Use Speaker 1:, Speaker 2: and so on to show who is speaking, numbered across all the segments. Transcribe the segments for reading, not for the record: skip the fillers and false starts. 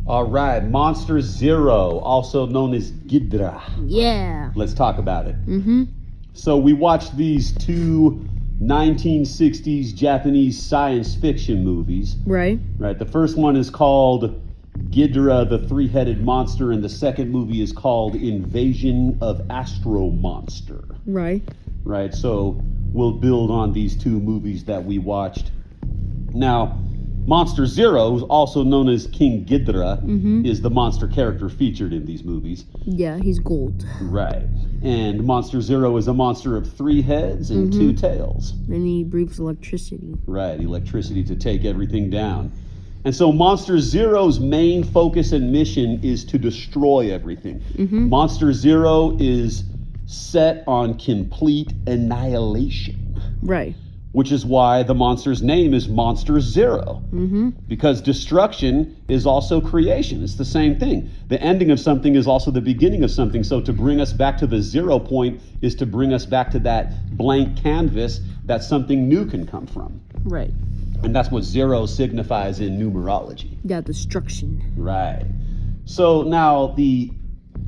Speaker 1: All right, Monster Zero, also known as Ghidorah.
Speaker 2: Yeah.
Speaker 1: Let's talk about it.
Speaker 2: Mm-hmm.
Speaker 1: So we watched these two 1960s Japanese science fiction movies.
Speaker 2: Right.
Speaker 1: Right. The first one is called Ghidorah, the Three-Headed Monster, and the second movie is called Invasion of Astro Monster.
Speaker 2: Right.
Speaker 1: Right. So we'll build on these two movies that we watched. Now, Monster Zero, also known as King Ghidorah, is the monster character featured in these movies.
Speaker 2: Yeah, he's gold.
Speaker 1: Right. And Monster Zero is a monster of 3 heads and 2 tails.
Speaker 2: And he breathes electricity.
Speaker 1: Right, electricity to take everything down. And so Monster Zero's main focus and mission is to destroy everything. Monster Zero is set on complete annihilation.
Speaker 2: Right.
Speaker 1: Which is why the monster's name is Monster Zero. Because destruction is also creation. It's the same thing. The ending of something is also the beginning of something. So to bring us back to the 0 point is to bring us back to that blank canvas that something new can come from.
Speaker 2: Right.
Speaker 1: And that's what 0 signifies in numerology.
Speaker 2: Yeah, destruction.
Speaker 1: Right. So now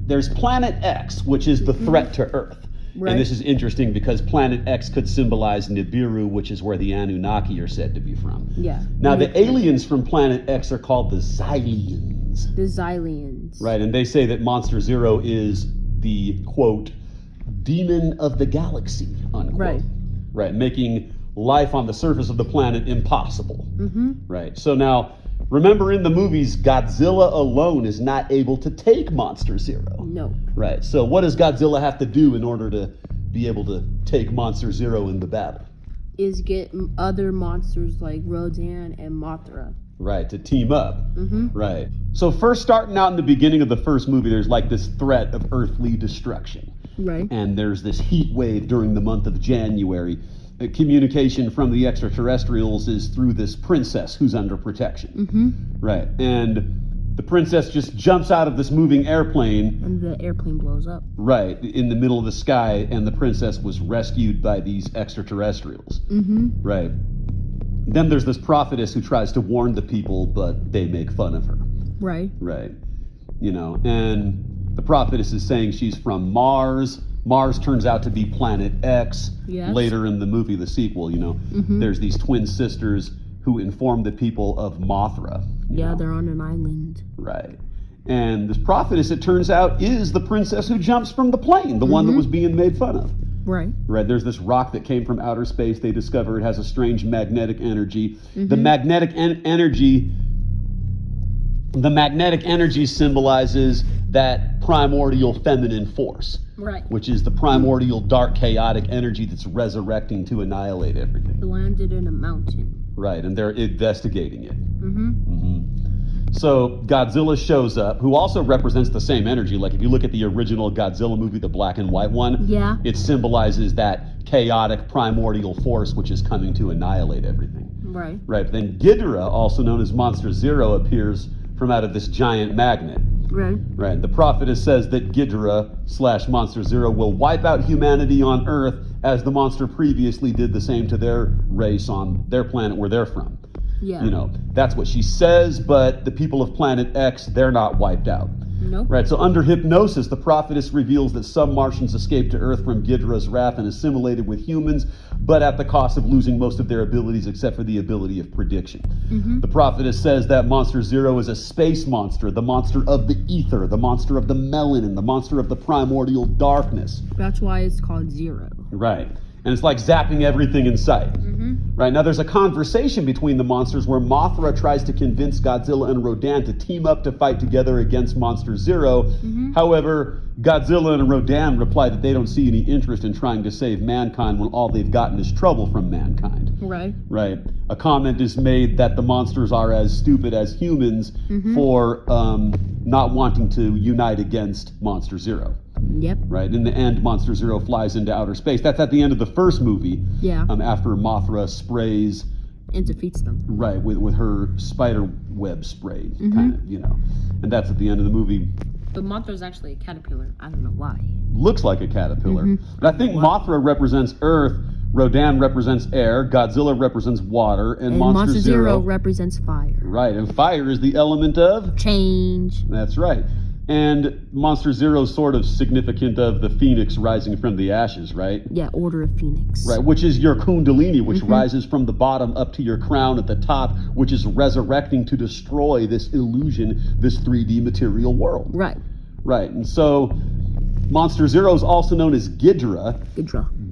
Speaker 1: there's Planet X, which is the threat to Earth.
Speaker 2: Right.
Speaker 1: And this is interesting because Planet X could symbolize Nibiru, which is where the Anunnaki are said to be from.
Speaker 2: Yeah.
Speaker 1: Now, the aliens from Planet X are called the Xylians.
Speaker 2: The Xylians.
Speaker 1: Right, and they say that Monster Zero is the, quote, demon of the galaxy, unquote.
Speaker 2: Right.
Speaker 1: Right, making life on the surface of the planet impossible. Right, so now, remember in the movies, Godzilla alone is not able to take Monster Zero.
Speaker 2: No.
Speaker 1: Right, so what does Godzilla have to do in order to be able to take Monster Zero in the battle?
Speaker 2: Is get other monsters like Rodan and Mothra.
Speaker 1: Right, to team up. Right. So first, starting out in the beginning of the first movie, there's like this threat of earthly destruction.
Speaker 2: Right.
Speaker 1: And there's this heat wave during the month of January. Communication from the extraterrestrials is through this princess who's under protection. Right. And the princess just jumps out of this moving airplane.
Speaker 2: And the airplane blows up.
Speaker 1: Right, in the middle of the sky, and the princess was rescued by these extraterrestrials. Right. Then there's this prophetess who tries to warn the people, but they make fun of her.
Speaker 2: Right.
Speaker 1: Right. You know, and the prophetess is saying she's from Mars. Mars turns out to be Planet X.
Speaker 2: Yes.
Speaker 1: Later in the movie, the sequel, you know, there's these twin sisters who inform the people of Mothra. You know?
Speaker 2: They're on an island.
Speaker 1: Right. And this prophetess, it turns out, is the princess who jumps from the plane, the one that was being made fun of.
Speaker 2: Right.
Speaker 1: Right. There's this rock that came from outer space. They discover it has a strange magnetic energy. The magnetic energy symbolizes that primordial feminine force.
Speaker 2: Right.
Speaker 1: Which is the primordial dark chaotic energy that's resurrecting to annihilate everything.
Speaker 2: It landed in a mountain.
Speaker 1: Right, and they're investigating it. So Godzilla shows up, who also represents the same energy. Like if you look at the original Godzilla movie, the black and white one, it symbolizes that chaotic primordial force which is coming to annihilate everything.
Speaker 2: Right.
Speaker 1: Right, then Ghidorah, also known as Monster Zero, appears from out of this giant magnet.
Speaker 2: Right.
Speaker 1: Right. The prophetess says that Ghidorah / Monster Zero will wipe out humanity on Earth as the monster previously did the same to their race on their planet where they're from.
Speaker 2: Yeah.
Speaker 1: You know, that's what she says, but the people of Planet X, they're not wiped out.
Speaker 2: Nope.
Speaker 1: Right, so under hypnosis, the prophetess reveals that some Martians escaped to Earth from Ghidorah's wrath and assimilated with humans, but at the cost of losing most of their abilities except for the ability of prediction. The prophetess says that Monster Zero is a space monster, the monster of the ether, the monster of the melanin, the monster of the primordial darkness.
Speaker 2: That's why it's called Zero.
Speaker 1: Right. And it's like zapping everything in sight. Right, now there's a conversation between the monsters where Mothra tries to convince Godzilla and Rodan to team up to fight together against Monster Zero. However, Godzilla and Rodan reply that they don't see any interest in trying to save mankind when all they've gotten is trouble from mankind.
Speaker 2: Right.
Speaker 1: Right. A comment is made that the monsters are as stupid as humans for not wanting to unite against Monster Zero.
Speaker 2: Yep.
Speaker 1: Right. In the end, Monster Zero flies into outer space. That's at the end of the first movie.
Speaker 2: Yeah.
Speaker 1: After Mothra sprays.
Speaker 2: And defeats them.
Speaker 1: Right, with her spider web spray, kind of, you know. And that's at the end of the movie.
Speaker 2: But Mothra's actually a caterpillar. I don't know why.
Speaker 1: Looks like a caterpillar. But I think Mothra represents Earth, Rodan represents air, Godzilla represents water, and Monster
Speaker 2: Zero represents fire.
Speaker 1: Right, and fire is the element of?
Speaker 2: Change.
Speaker 1: That's right. And Monster Zero is sort of significant of the phoenix rising from the ashes, right?
Speaker 2: Yeah, Order of Phoenix.
Speaker 1: Right, which is your kundalini, which rises from the bottom up to your crown at the top, which is resurrecting to destroy this illusion, this 3D material world.
Speaker 2: Right.
Speaker 1: Right, and so Monster Zero is also known as Ghidorah.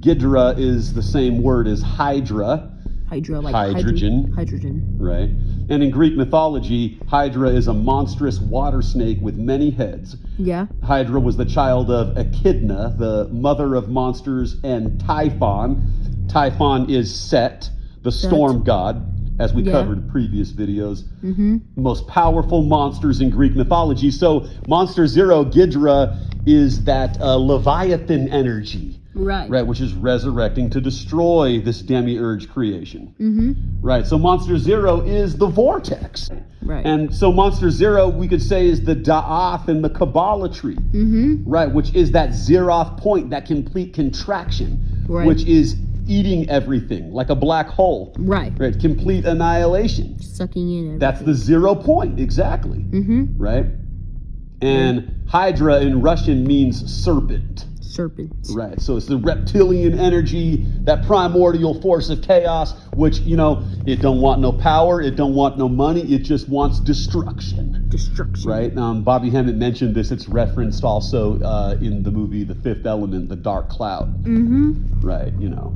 Speaker 1: Ghidorah is the same word as Hydra.
Speaker 2: Hydra, like
Speaker 1: hydrogen.
Speaker 2: Hydrogen.
Speaker 1: Right. And in Greek mythology, Hydra is a monstrous water snake with many heads.
Speaker 2: Yeah.
Speaker 1: Hydra was the child of Echidna, the mother of monsters, and Typhon. Typhon is Set, the storm god, as we covered in previous videos. Most powerful monsters in Greek mythology. So Monster Zero, Ghidorah, is that Leviathan energy. Right, which is resurrecting to destroy this demiurge creation. Right, so Monster Zero is the vortex.
Speaker 2: Right.
Speaker 1: And so Monster Zero, we could say, is the Da'ath in the Kabbalah tree. Right, which is that zeroth point, that complete contraction, which is eating everything, like a black hole. Right, complete annihilation.
Speaker 2: Sucking in everything.
Speaker 1: That's the 0 point, exactly. Right? And Hydra in Russian means serpent. Right, so it's the reptilian energy, that primordial force of chaos, which, you know, it don't want no power, it don't want no money, it just wants destruction. Right, Bobby Hemmett mentioned this, it's referenced also in the movie The Fifth Element, The Dark Cloud. Right, you know.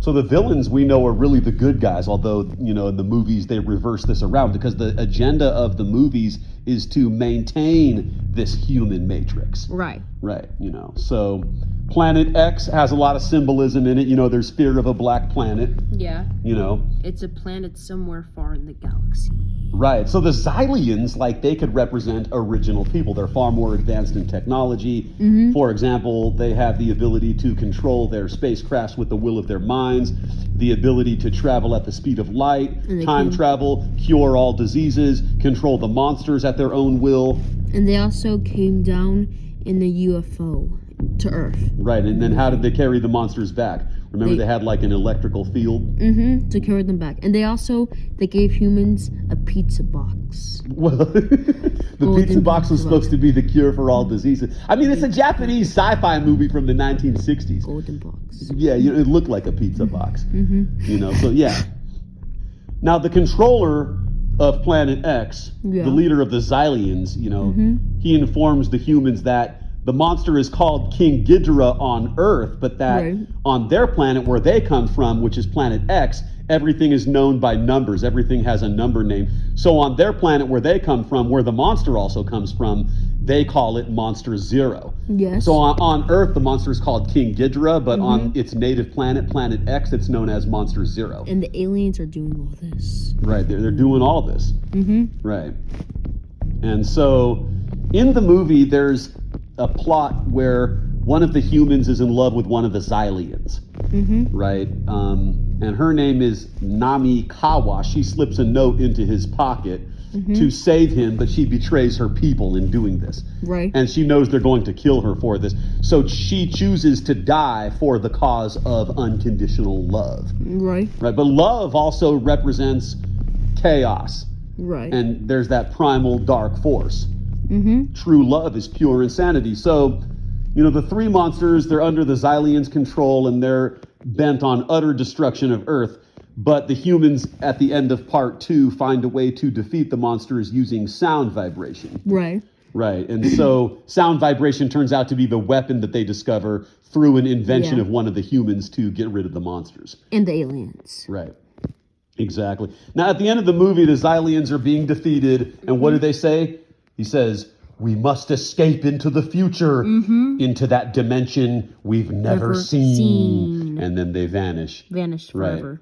Speaker 1: So the villains we know are really the good guys, although, you know, in the movies they reverse this around because the agenda of the movies is to maintain this human matrix. Right, you know. So Planet X has a lot of symbolism in it. You know, there's fear of a black planet. Yeah. You know.
Speaker 2: It's a planet somewhere far in the galaxy.
Speaker 1: Right. So the Xylians, like, they could represent original people. They're far more advanced in technology. For example, they have the ability to control their spacecrafts with the will of their minds, the ability to travel at the speed of light, time travel, cure all diseases, control the monsters at their own will.
Speaker 2: And they also came down in the UFO to Earth.
Speaker 1: Right. And then how did they carry the monsters back? Remember, they had like an electrical field?
Speaker 2: To carry them back. And they gave humans a pizza box.
Speaker 1: Well, the pizza box was supposed to be the cure for all diseases. I mean, it's a Japanese sci-fi movie from the 1960s.
Speaker 2: Golden box.
Speaker 1: Yeah, you know, it looked like a pizza box. You know, so yeah. Now, the controller of Planet X, the leader of the Xylians, you know, he informs the humans that the monster is called King Ghidorah on Earth, but that on their planet where they come from, which is Planet X, everything is known by numbers. Everything has a number name. So on their planet where they come from, where the monster also comes from, they call it Monster Zero. Yes. So on Earth, the monster is called King Ghidorah, but on its native planet, Planet X, it's known as Monster Zero.
Speaker 2: And the aliens are doing all this.
Speaker 1: Right, they're doing all this. Right. And so in the movie, there's a plot where one of the humans is in love with one of the Xylians, right? And her name is Namikawa. She slips a note into his pocket to save him, but she betrays her people in doing this. Right. And she knows they're going to kill her for this. So she chooses to die for the cause of unconditional love. Right. Right. But love also represents chaos. Right. And there's that primal dark force. True love is pure insanity. So, you know, the three monsters, they're under the Xylians' control and they're bent on utter destruction of Earth. But the humans at the end of part 2 find a way to defeat the monsters using sound vibration. Right. Right. And so sound vibration turns out to be the weapon that they discover through an invention of one of the humans to get rid of the monsters.
Speaker 2: And the aliens.
Speaker 1: Right. Exactly. Now, at the end of the movie, the Xylians are being defeated. And what do they say? He says, we must escape into the future, into that dimension we've never seen. And then they vanish.
Speaker 2: Vanish forever.
Speaker 1: Right.